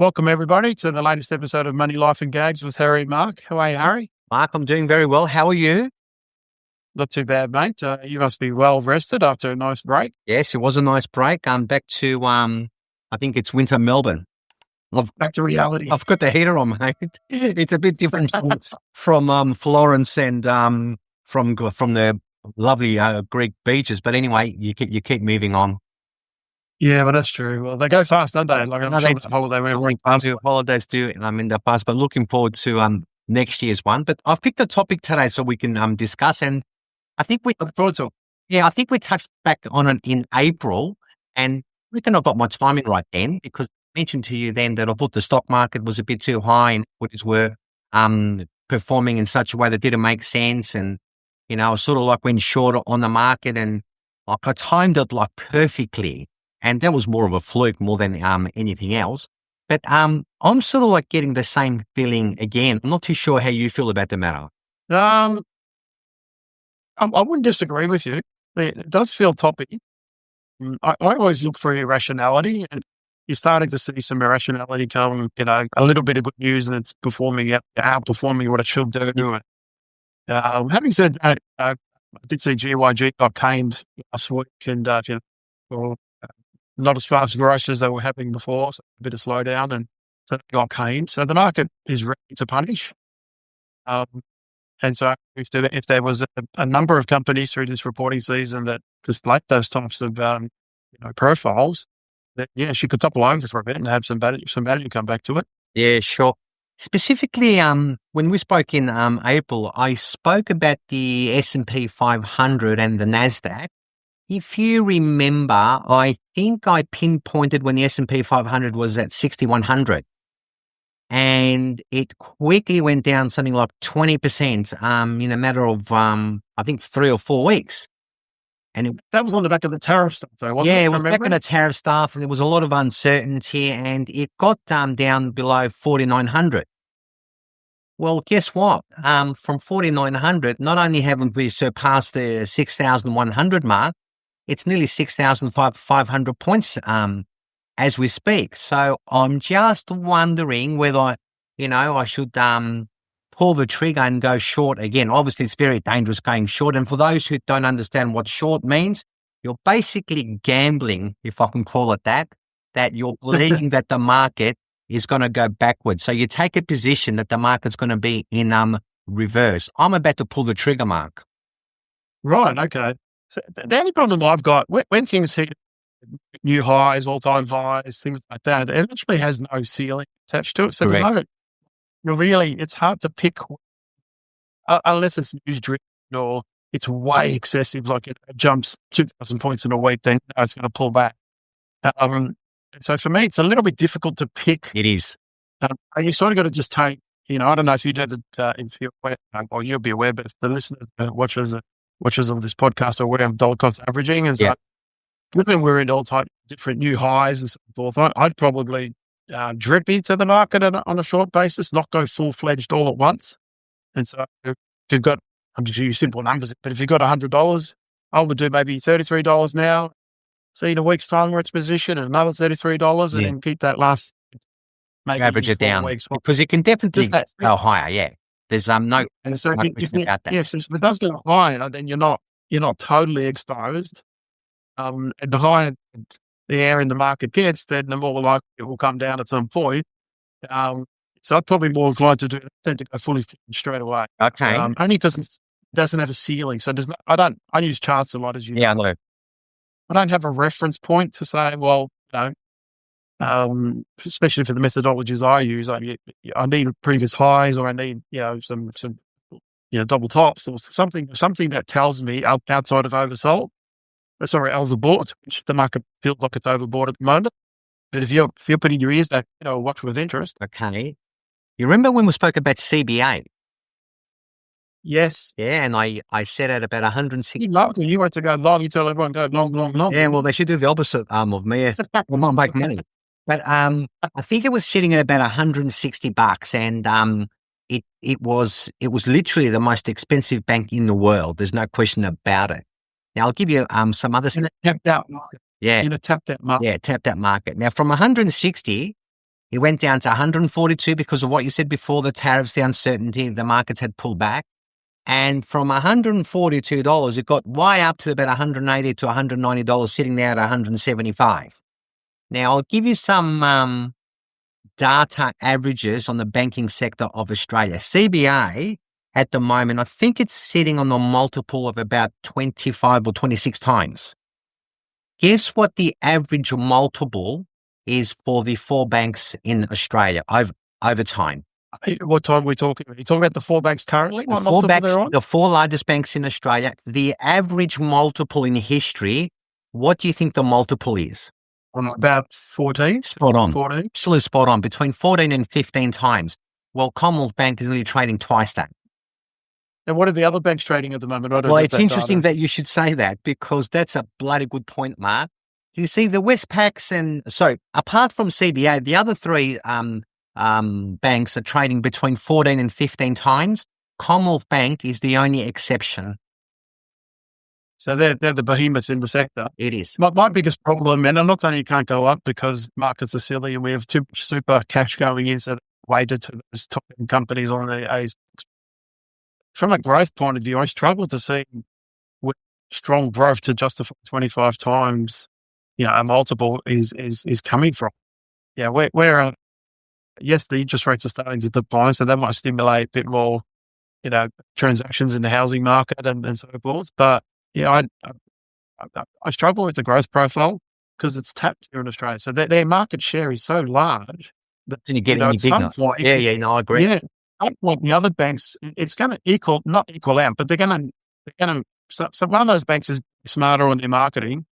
Welcome, everybody, to the latest episode of MoneyLife&Gags with Harry and Mark. How are you, Harry? Mark, I'm doing very well. How are you? Not too bad, mate. You must be well rested after a nice break. Yes, it was a nice break. I'm back to, I think it's winter Melbourne. Back to reality. I've got the heater on, mate. It's a bit different from Florence and from the lovely Greek beaches. But anyway, you keep moving on. Yeah, but that's true. Well, they go fast, don't they? Like, I'm sure it's a holiday we're running past. Holidays do, and I'm in the past, but looking forward to next year's one. But I've picked a topic today so we can discuss, and I think we touched back on it in April, and I reckon I got my timing right then, because I mentioned to you then that I thought the stock market was a bit too high and equities were performing in such a way that didn't make sense, and I sort of like went short on the market, and like I timed it like perfectly. And that was more of a fluke more than anything else. But I'm sort of like getting the same feeling again. I'm not too sure how you feel about the matter. I wouldn't disagree with you. It does feel toppy. I always look for irrationality, and you're starting to see some irrationality come, a little bit of good news, and it's outperforming what it should do. Having said that, I did see GYG got caned last week, and not as fast growth as they were having before, so a bit of slowdown, and so they got caned. So the market is ready to punish. And so if there was a number of companies through this reporting season that displayed those types of profiles, that she could topple over for a bit and have some value come back to it. Yeah, sure. Specifically, when we spoke in April, I spoke about the S&P 500 and the NASDAQ. If you remember, I think I pinpointed when the S&P 500 was at 6,100, and it quickly went down something like 20% in a matter of, I think, 3 or 4 weeks. And that was on the back of the tariff stuff, though, wasn't it? Yeah, it was back on the tariff stuff, and there was a lot of uncertainty, and it got down below 4,900. Well, guess what? From 4,900, not only haven't we surpassed the 6,100 mark, it's nearly 6,500 points as we speak. So I'm just wondering whether, I should pull the trigger and go short again. Obviously, it's very dangerous going short. And for those who don't understand what short means, you're basically gambling, if I can call it that you're believing that the market is going to go backwards. So you take a position that the market's going to be in reverse. I'm about to pull the trigger, Mark. Right, okay. So the only problem I've got, when things hit new highs, all-time highs, things like that, it actually has no ceiling attached to it. So it's hard to pick, unless it's news-driven or it's way excessive, like it jumps 2,000 points in a week, then it's going to pull back. So for me, it's a little bit difficult to pick. It is. And you sort of got to just take, I don't know if you did it, if you're aware, or you'll be aware, but if the listeners, watchers of this podcast are aware of dollar cost averaging. And so given we're in all types of different new highs and so forth, I'd probably drip into the market on a short basis, not go full-fledged all at once. And so if you've got, I'm just using simple numbers, but if you've got $100, I would do maybe $33 now, see in a week's time where it's positioned, and another $33, and then keep that last maybe average it down. Because it can definitely go higher, yeah. There's no question about that. Yes, if it does go higher, then you're not totally exposed. And the higher the air in the market gets, then the more likely it will come down at some point. So I'm probably more inclined to do it than to go fully straight away. Okay. Only because it doesn't have a ceiling. So I use charts a lot, as you know. Yeah, I know. I don't have a reference point to say, well, especially for the methodologies I use, I need previous highs, or I need, some double tops, or something that tells me outside of overbought, which the market feels like it's overbought at the moment. But if you're putting your ears back, watch with interest. Okay. You remember when we spoke about CBA? Yes. Yeah, and I said at about 160. You loved it. You went to go long. You tell everyone go long, long, long. Yeah, well, they should do the opposite of me. Well, not make money. But I think it was sitting at about $160, and it was literally the most expensive bank in the world. There's no question about it. Now I'll give you some other stuff. In a tapped out market. Yeah. In a tapped out market. Yeah, tapped out market. Now from 160, It went down to 142 because of what you said before, the tariffs, the uncertainty, the markets had pulled back. And from $142, it got way up to about $180 to $190, sitting there at $175. Now, I'll give you some data averages on the banking sector of Australia. CBA, at the moment, I think it's sitting on a multiple of about 25 or 26 times. Guess what the average multiple is for the 4 banks in Australia over time? What time are we talking about? Are you talking about the 4 banks currently? The 4 largest banks in Australia, the average multiple in history, what do you think the multiple is? About 14. Spot on. 14. Absolutely spot on. Between 14 and 15 times. Well, Commonwealth Bank is nearly trading twice that. And what are the other banks trading at the moment? Well, it's interesting that you should say that, because that's a bloody good point, Mark. You see, the Westpacs apart from CBA, the other 3 banks are trading between 14 and 15 times. Commonwealth Bank is the only exception. So they're the behemoths in the sector. It is. My biggest problem, and I'm not saying you can't go up because markets are silly and we have too much super cash going in, so weighted to those top companies on the A's. From a growth point of view, I struggle to see where strong growth to justify 25 times, a multiple is coming from. Yeah, where yes, the interest rates are starting to decline, so that might stimulate a bit more, transactions in the housing market and so forth. But I struggle with the growth profile because it's tapped here in Australia. So their market share is so large that you get any bigger. I agree. Yeah, like the other banks, it's going to not equal out, but they're going to. So one of those banks is smarter on their marketing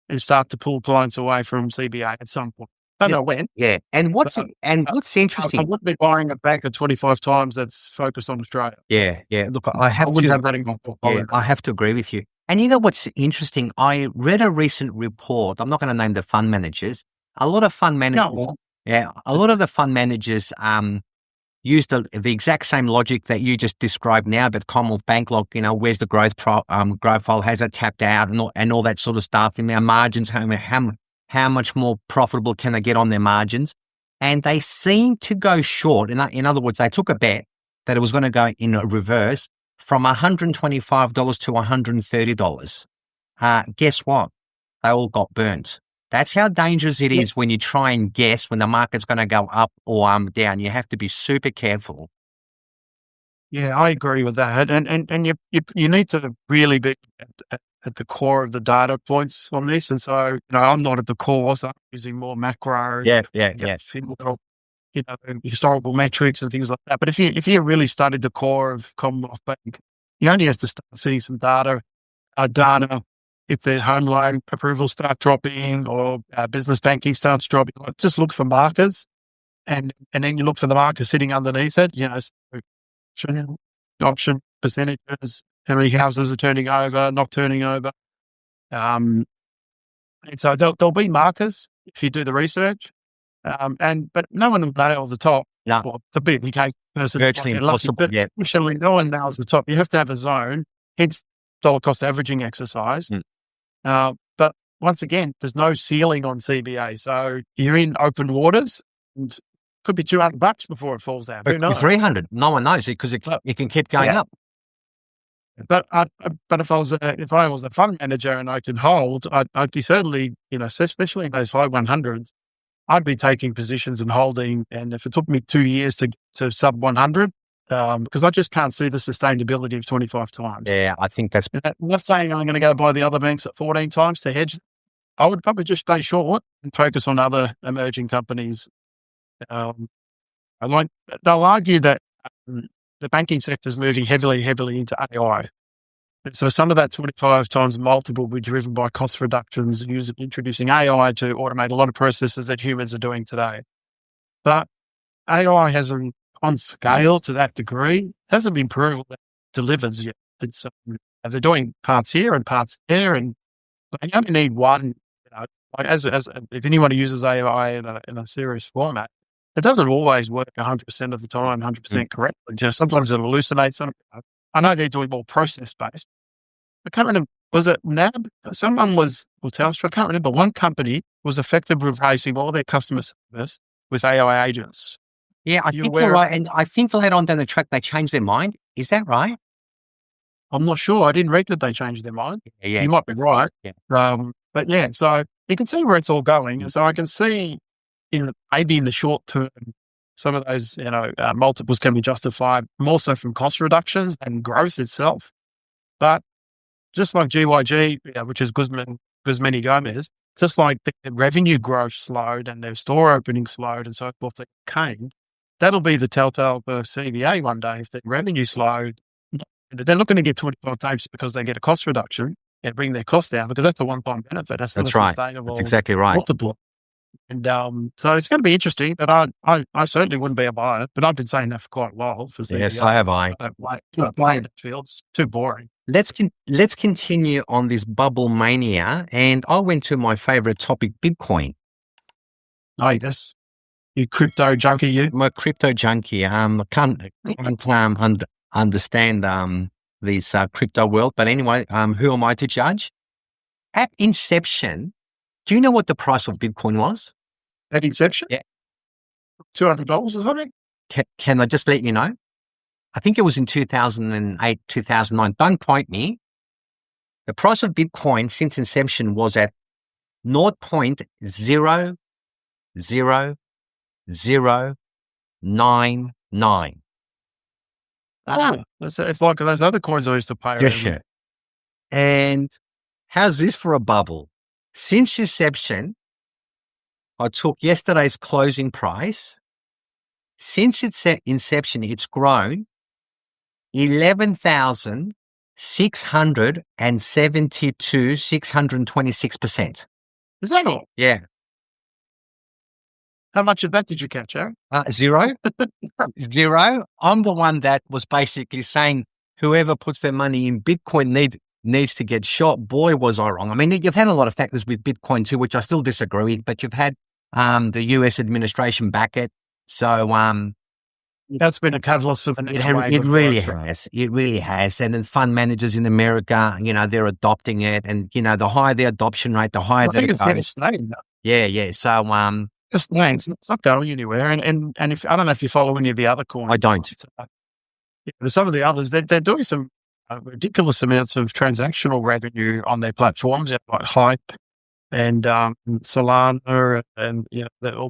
and start to pull clients away from CBA at some point. Don't know when. Yeah, and what's interesting? I wouldn't be buying a bank at 25 times that's focused on Australia. Yeah. Look, I wouldn't have that in my portfolio. Yeah, I have to agree with you. And you know what's interesting? I read a recent report. I'm not going to name the fund managers. A lot of fund managers. A lot of the fund managers used the exact same logic that you just described now, but Commonwealth Bank, where's the growth profile, has it tapped out and all that sort of stuff, and their margins, how much more profitable can they get on their margins? And they seem to go short. In other words, they took a bet that it was going to go in a reverse from $125 to $130. Guess what? They all got burnt. That's how dangerous it is when you try and guess when the market's going to go up or down. You have to be super careful. Yeah, I agree with that. And you need to really be at the core of the data points on this. And so, I'm not at the core, so I'm using more macro. Yeah. Historical metrics and things like that. But if you really studied the core of Commonwealth Bank, you only have to start seeing some data. If the home loan approvals start dropping or business banking starts dropping, just look for markers, and then you look for the marker sitting underneath it. Option percentages, how many houses are turning over, not turning over, and so there'll be markers if you do the research. But no one will know off the top. No. Well, the big person virtually impossible. Especially no one knows the top. You have to have a zone. Hence, dollar cost averaging exercise. But once again, there's no ceiling on CBA, so you're in open waters. And could be $200 before it falls down. Who knows? 300. No one knows it because it can keep going up. But if I was a fund manager and I could hold, I'd be certainly, especially in those 5-100s, I'd be taking positions and holding. And if it took me 2 years to sub 100, because I just can't see the sustainability of 25 times. Yeah, I think that's. I'm not saying I'm going to go buy the other banks at 14 times to hedge. I would probably just stay short and focus on other emerging companies. They'll argue that the banking sector is moving heavily into AI. So some of that 25 times multiple will be driven by cost reductions, introducing AI to automate a lot of processes that humans are doing today. But AI hasn't, on scale to that degree, hasn't been proven that it delivers yet. It's they're doing parts here and parts there, and they only need one. As if anyone uses AI in a serious format, it doesn't always work 100% of the time, 100% correctly. Just sometimes it hallucinates. I know they're doing more process-based. I can't remember, was it NAB? Someone was, or Telstra, I can't remember. One company was effective with replacing all their customer service with AI agents. Yeah, I You think you're aware? right. And I think later on down the track, they changed their mind. Is that right? I'm not sure. I didn't read that they changed their mind. Yeah. You might be right. Yeah. But yeah, so you can see where it's all going. And so I can see maybe in the short term, some of those, multiples can be justified more so from cost reductions than growth itself. But just like GYG, which is Guzman y Gomez, just like the revenue growth slowed and their store opening slowed and so forth that came, that'll be the telltale for CVA one day. If the revenue slowed, they're not going to get 25 tapes because they get a cost reduction and bring their cost down, because that's a one-time benefit. That's not a right. sustainable That's exactly right. multiple. And so it's going to be interesting, but I certainly wouldn't be a buyer, but I've been saying that for quite a while. Yes, I have. I don't play in that field. It's too boring. Let's continue on this bubble mania. And I went to my favorite topic, Bitcoin. Oh, yes. You crypto junkie, you? I'm a crypto junkie. I can't understand this crypto world. But anyway, who am I to judge? At inception, do you know what the price of Bitcoin was? At inception? Yeah. $200 or something? Can I just let you know? I think it was in 2008, 2009. Don't quote me. The price of Bitcoin since inception was at 0.00099. It's like those other coins I used to pay. Yeah. And how's this for a bubble? Since inception, I took yesterday's closing price. Since its inception, it's grown 626%. Is that all? Yeah. How much of that did you catch, Aaron? Zero. Zero. I'm the one that was basically saying whoever puts their money in Bitcoin needs to get shot. Boy, was I wrong. I mean, you've had a lot of factors with Bitcoin too, which I still disagree with, but you've had the US administration back it. So that's been a catalyst for the next wave. It really has. It really has. And then fund managers in America, they're adopting it. And, the higher the adoption rate, the higher I think it's here to stay. Yeah. So it's not going anywhere. And if I don't know if you follow any of the other coins. I don't. But some of the others, they're doing some ridiculous amounts of transactional revenue on their platforms, like Hype and Solana and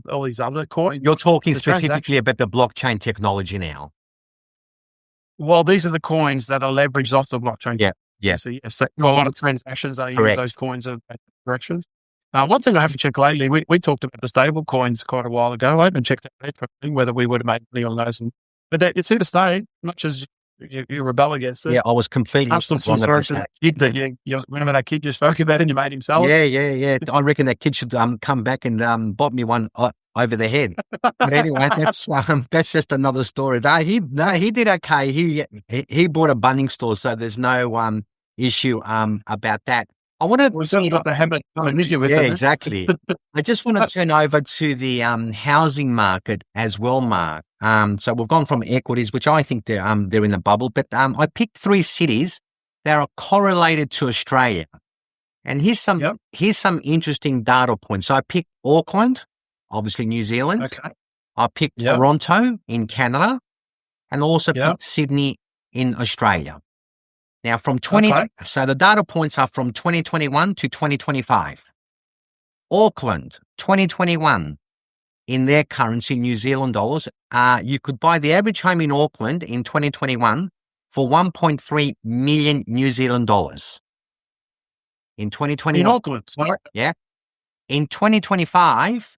all these other coins. You're talking specifically about the blockchain technology now. Well, these are the coins that are leveraged off the blockchain. Yeah. So yes, a lot of transactions are use those coins of directions. One thing I haven't checked lately, we talked about the stable coins quite a while ago. I haven't checked out whether we would have made money on those. But it's here to stay, much as you rebel against it. Yeah, I was completely wrong about that kid that remember that kid you spoke about and you made him sell it? Yeah. I reckon that kid should come back and bop me one over the head. But anyway, that's just another story. He did okay. He bought a Bunnings store, so there's no issue about that. We've certainly got the habit of an issue with it. Yeah, exactly. I just want to turn over to the housing market as well, Mark. So we've gone from equities, which I think they're in the bubble, but I picked 3 cities that are correlated to Australia. And here's some interesting data points. So I picked Auckland, obviously New Zealand. Okay. I picked Toronto in Canada, and also picked Sydney in Australia. Now, so the data points are from 2021 to 2025. Auckland, 2021, in their currency, New Zealand dollars, you could buy the average home in Auckland in 2021 for 1.3 million New Zealand dollars. In 2021. In Auckland, sorry. Yeah. In 2025,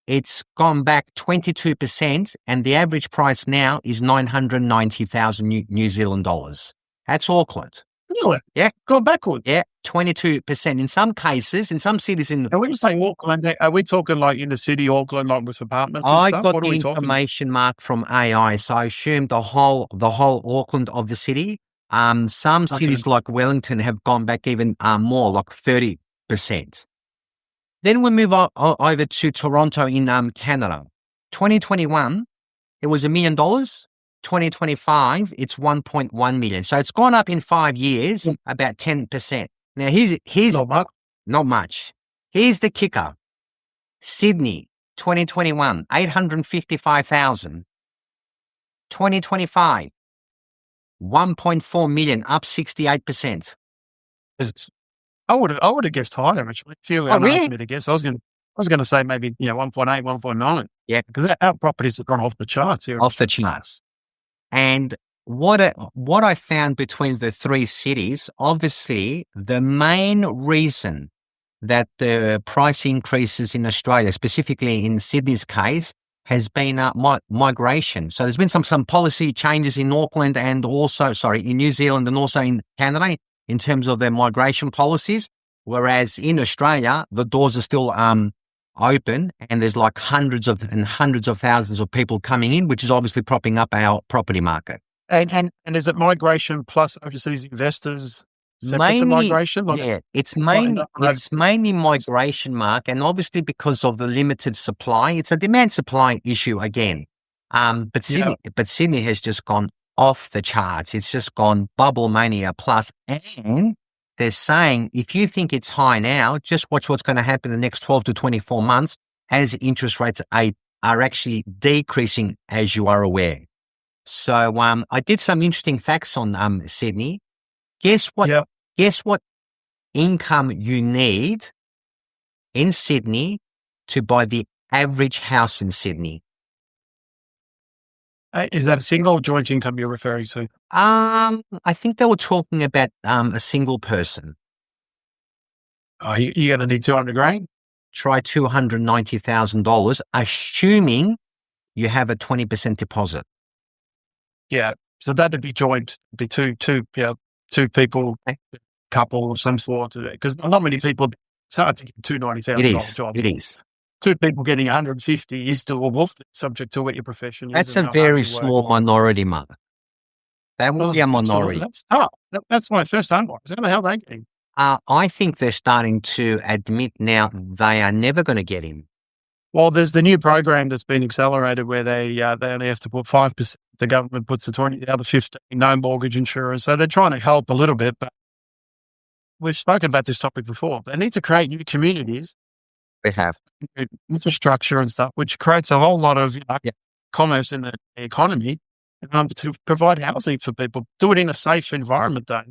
it's gone back 22%, and the average price now is 990,000 New Zealand dollars. That's Auckland. Really? Yeah. Gone backwards? Yeah, 22%. In some cases, in some cities in... And when you say Auckland, are we talking like in the city Auckland, like with apartments and stuff? I got the information, Mark, from AI, so I assumed the whole Auckland of the city. Some cities like Wellington have gone back even more, like 30%. Then we move over to Toronto in Canada. 2021, it was $1 million. 2025, it's 1.1 million. So it's gone up in 5 years, about 10%. Now, here's not much. Not much. Here's the kicker. Sydney, 2021, 855,000. 2025, 1.4 million, up 68%. I would have guessed higher actually. If you asked me to guess, I was going to say maybe 1.8, 1.9. Yeah, because our properties have gone off the charts here. Off the charts. And what I found between the three cities, obviously, the main reason that the price increases in Australia, specifically in Sydney's case, has been migration. So there's been some policy changes in Auckland and also, in New Zealand and also in Canada in terms of their migration policies. Whereas in Australia, the doors are still open and there's like hundreds of thousands of people coming in, which is obviously propping up our property market. And is it migration plus overseas investors? Mainly migration? It's mainly migration, Mark, and obviously because of the limited supply, it's a demand supply issue again. But Sydney has just gone off the charts. It's just gone bubble mania plus, and they're saying if you think it's high now, just watch what's going to happen in the next 12 to 24 months as interest rates are actually decreasing, as you are aware. So I did some interesting facts on Sydney. Guess what? Yep. Guess what income you need in Sydney to buy the average house in Sydney? Is that a single or joint income you're referring to? I think they were talking about a single person. Oh, you're going to need 200 grand? Try $290,000, assuming you have a 20% deposit. Yeah, so that'd be joint. It'd be two people, couple of some sort, because not many people. It's hard to get $290,000 jobs. It is. Two people getting 150 is doable, subject to what your profession is. That's a very small minority, mother. That will be a minority. That's tough. That's my first home buyers. How the hell are they getting? I think they're starting to admit now they are never going to get in. Well, there's the new program that's been accelerated where they only have to put 5%. The government puts the 20, the other 15, no mortgage insurance. So they're trying to help a little bit, but we've spoken about this topic before. They need to create new communities. They have infrastructure and stuff, which creates a whole lot of commerce in the economy to provide housing for people. Do it in a safe environment, though.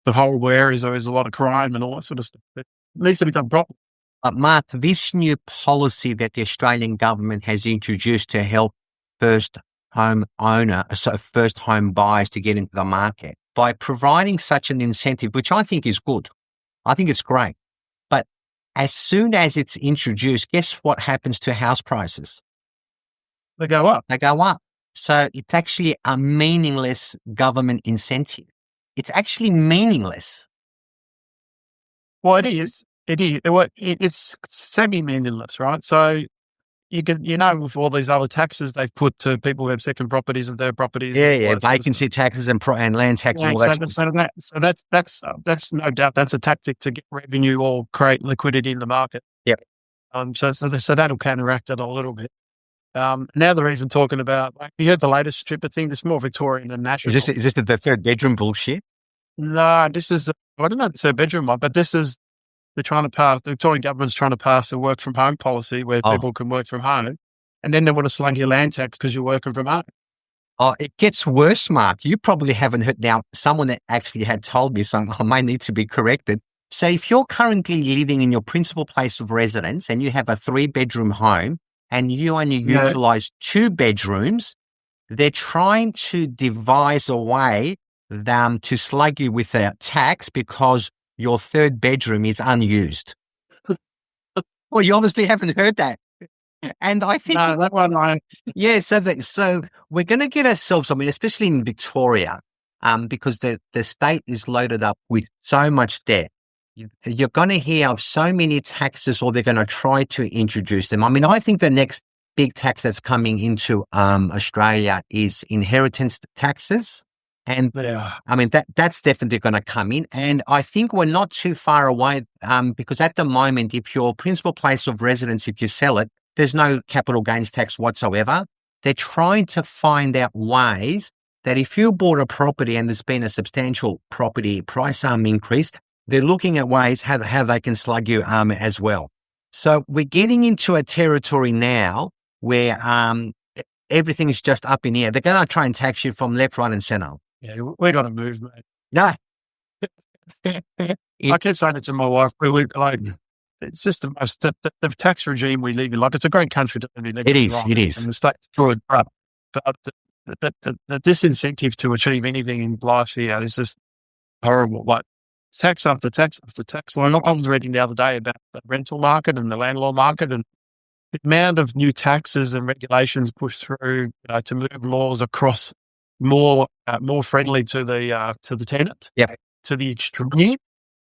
The whole areas there is a lot of crime and all that sort of stuff. It needs to be done properly. But Mark, this new policy that the Australian government has introduced to help first home buyers to get into the market by providing such an incentive, which I think is good. I think it's great. But as soon as it's introduced, guess what happens to house prices? They go up. They go up. So it's actually a meaningless government incentive. It's actually meaningless. Well, it is. It's semi-meaningless, right? So you can, with all these other taxes they've put to people who have second properties and third properties. Yeah, vacancy taxes and land taxes. So that's no doubt that's a tactic to get revenue or create liquidity in the market. Yep. So that'll counteract it a little bit. Now they're even talking about, you heard the latest stripper thing. This is more Victorian than national. Is this the third bedroom bullshit? No, this is, I don't know the third bedroom one, but this is, the Victorian government's trying to pass a work from home policy where people can work from home. And then they want to slug your land tax because you're working from home. Oh, it gets worse, Mark. You probably haven't heard. Now, someone that actually had told me, so I may need to be corrected. So if you're currently living in your principal place of residence and you have a 3-bedroom home and you only utilize 2 bedrooms, they're trying to devise a way to slug you with a tax because your 3rd bedroom is unused. Well, you obviously haven't heard that. And I think no, that one I so we're going to get ourselves, especially in Victoria, because the state is loaded up with so much debt. You're going to hear of so many taxes, or they're going to try to introduce them. I think the next big tax that's coming into Australia is inheritance taxes. And that's definitely going to come in. And I think we're not too far away because at the moment, if your principal place of residence, if you sell it, there's no capital gains tax whatsoever. They're trying to find out ways that if you bought a property and there's been a substantial property price increase, they're looking at ways how they can slug you as well. So we're getting into a territory now where everything is just up in the air. They're going to try and tax you from left, right, and centre. Yeah, we got to move, mate. No. I keep saying it to my wife. It's just the most the tax regime we live in. Like, it's a great country to live in. It is. It is. And the state's good, but the disincentive to achieve anything in life here is just horrible. Like, tax after tax after tax. Like, I was reading the other day about the rental market and the landlord market, and the amount of new taxes and regulations pushed through to move laws across more friendly to the tenant. Yep. To the extreme.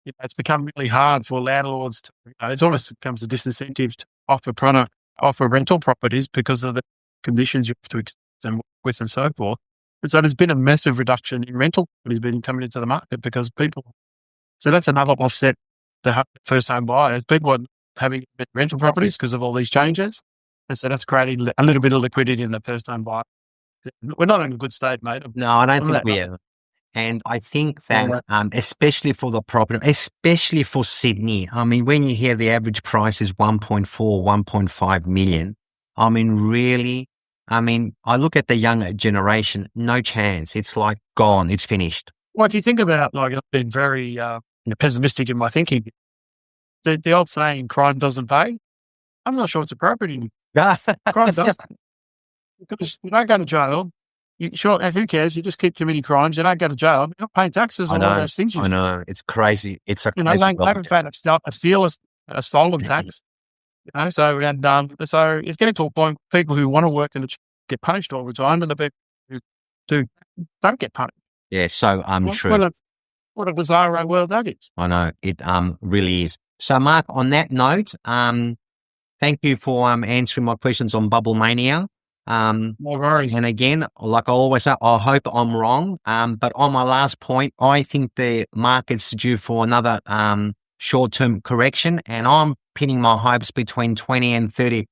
It's become really hard for landlords to, it almost becomes a disincentive to offer rental properties because of the conditions you have to accept and work with and so forth. And so there's been a massive reduction in rental properties coming into the market because so that's another offset to first home buyers. People are having rental properties because of all these changes. And so that's creating a little bit of liquidity in the first home buyer. We're not in a good state, mate. No, I don't think we are. And I think that, especially for the property, especially for Sydney, I mean, when you hear the average price is 1.4, 1.5 million, I mean, really, I look at the younger generation, no chance. It's like gone. It's finished. Well, if you think about, like, I've been very pessimistic in my thinking. The old saying, crime doesn't pay. I'm not sure it's appropriate anymore. Crime doesn't. Because you don't go to jail. Who cares? You just keep committing crimes. You don't go to jail. You're not paying taxes and all those things. I know. It's crazy. It's a crazy. They haven't found a stolen tax. So it's getting to a point where people who want to work and get punished all the time, and the people who don't get punished. Yeah, so true. What a bizarre world that is. I know. It really is. So, Mark, on that note, thank you for answering my questions on Bubble Mania. No worries. And again, like I always say, I hope I'm wrong. But on my last point, I think the market's due for another short-term correction, and I'm pinning my hopes between 20 and 30%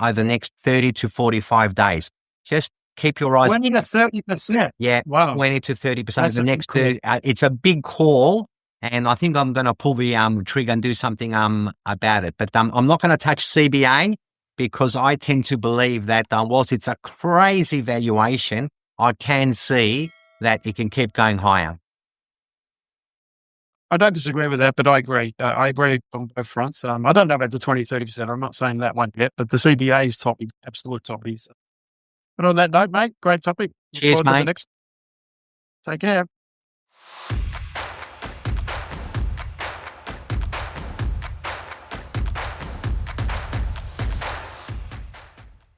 over the next 30 to 45 days. Just keep your eyes. 20 to 30%. Yeah, wow. 20 to 30% over the next 30. It's a big call, and I think I'm going to pull the trigger and do something about it. But I'm not going to touch CBA, because I tend to believe that whilst it's a crazy valuation, I can see that it can keep going higher. I don't disagree with that, but I agree. I agree on both fronts. I don't know about the 20, 30%. I'm not saying that one yet, but the CBA is topic, absolute topic. But on that note, mate, great topic. Cheers, mate. Take care.